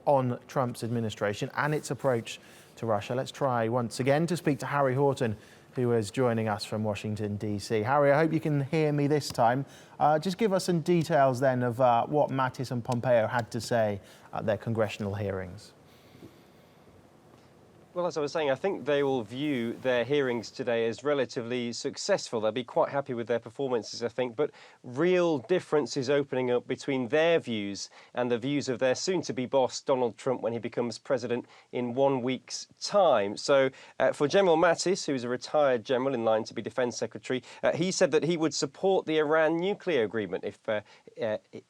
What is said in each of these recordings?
on Trump's administration and its approach to Russia. Let's try once again to speak to Harry Horton, who is joining us from Washington, D.C. Harry, I hope you can hear me this time. Just give us some details then of what Mattis and Pompeo had to say at their congressional hearings. Well, as I was saying, I think they will view their hearings today as relatively successful. They'll be quite happy with their performances, I think, but real difference is opening up between their views and the views of their soon-to-be boss, Donald Trump, when he becomes president in 1 week's time. So for General Mattis, who's a retired general in line to be Defence Secretary, he said that he would support the Iran nuclear agreement if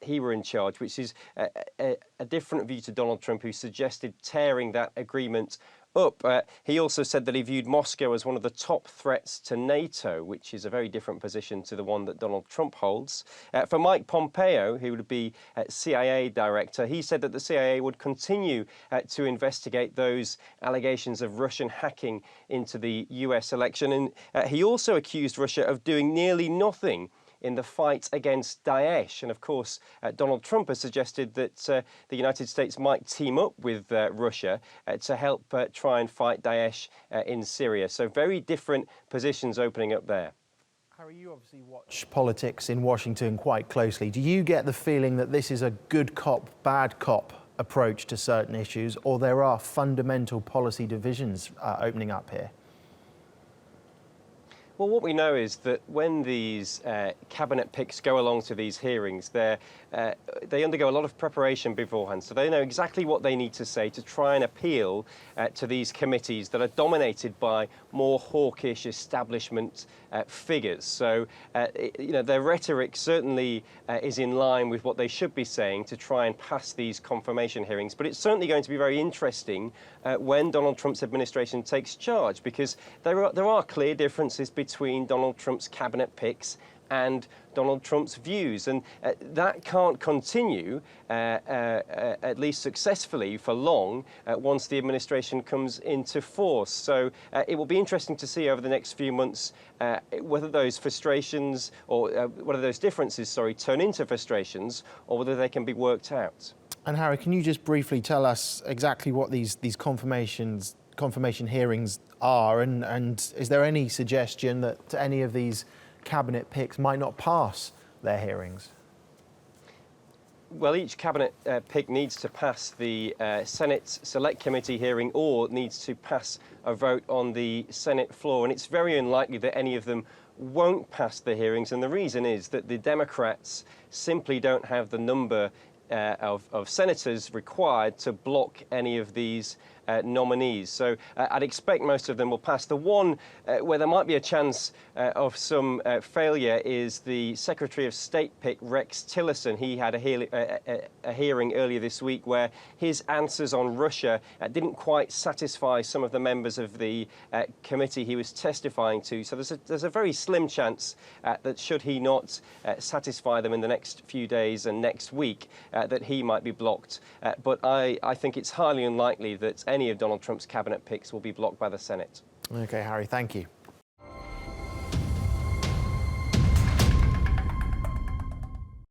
he were in charge, which is a different view to Donald Trump, who suggested tearing that agreement up. He also said that he viewed Moscow as one of the top threats to NATO, which is a very different position to the one that Donald Trump holds. For Mike Pompeo, who would be CIA director, he said that the CIA would continue to investigate those allegations of Russian hacking into the US election. And he also accused Russia of doing nearly nothing in the fight against Daesh. And of course, Donald Trump has suggested that the United States might team up with Russia to help try and fight Daesh in Syria. So very different positions opening up there. Harry, you obviously watch politics in Washington quite closely. Do you get the feeling that this is a good cop, bad cop approach to certain issues, or there are fundamental policy divisions opening up here? Well, what we know is that when these cabinet picks go along to these hearings, they undergo a lot of preparation beforehand, so they know exactly what they need to say to try and appeal to these committees that are dominated by more hawkish establishment figures. So, their rhetoric certainly is in line with what they should be saying to try and pass these confirmation hearings. But it's certainly going to be very interesting when Donald Trump's administration takes charge, because there are clear differences between Donald Trump's cabinet picks and Donald Trump's views, and that can't continue, at least successfully, for long once the administration comes into force. So it will be interesting to see over the next few months whether those frustrations or whether those differences, turn into frustrations, or whether they can be worked out. And Harry, can you just briefly tell us exactly what these confirmation hearings are, and is there any suggestion that any of these cabinet picks might not pass their hearings? Well, each cabinet pick needs to pass the Senate Select Committee hearing or needs to pass a vote on the Senate floor, and it's very unlikely that any of them won't pass the hearings, and the reason is that the Democrats simply don't have the number of senators required to block any of these nominees. So I'd expect most of them will pass. The one where there might be a chance of some failure is the Secretary of State pick, Rex Tillerson. He had a hearing earlier this week where his answers on Russia didn't quite satisfy some of the members of the committee he was testifying to. So there's a very slim chance that should he not satisfy them in the next few days and next week, that he might be blocked. But I think it's highly unlikely that any of Donald Trump's cabinet picks will be blocked by the Senate. OK, Harry, thank you.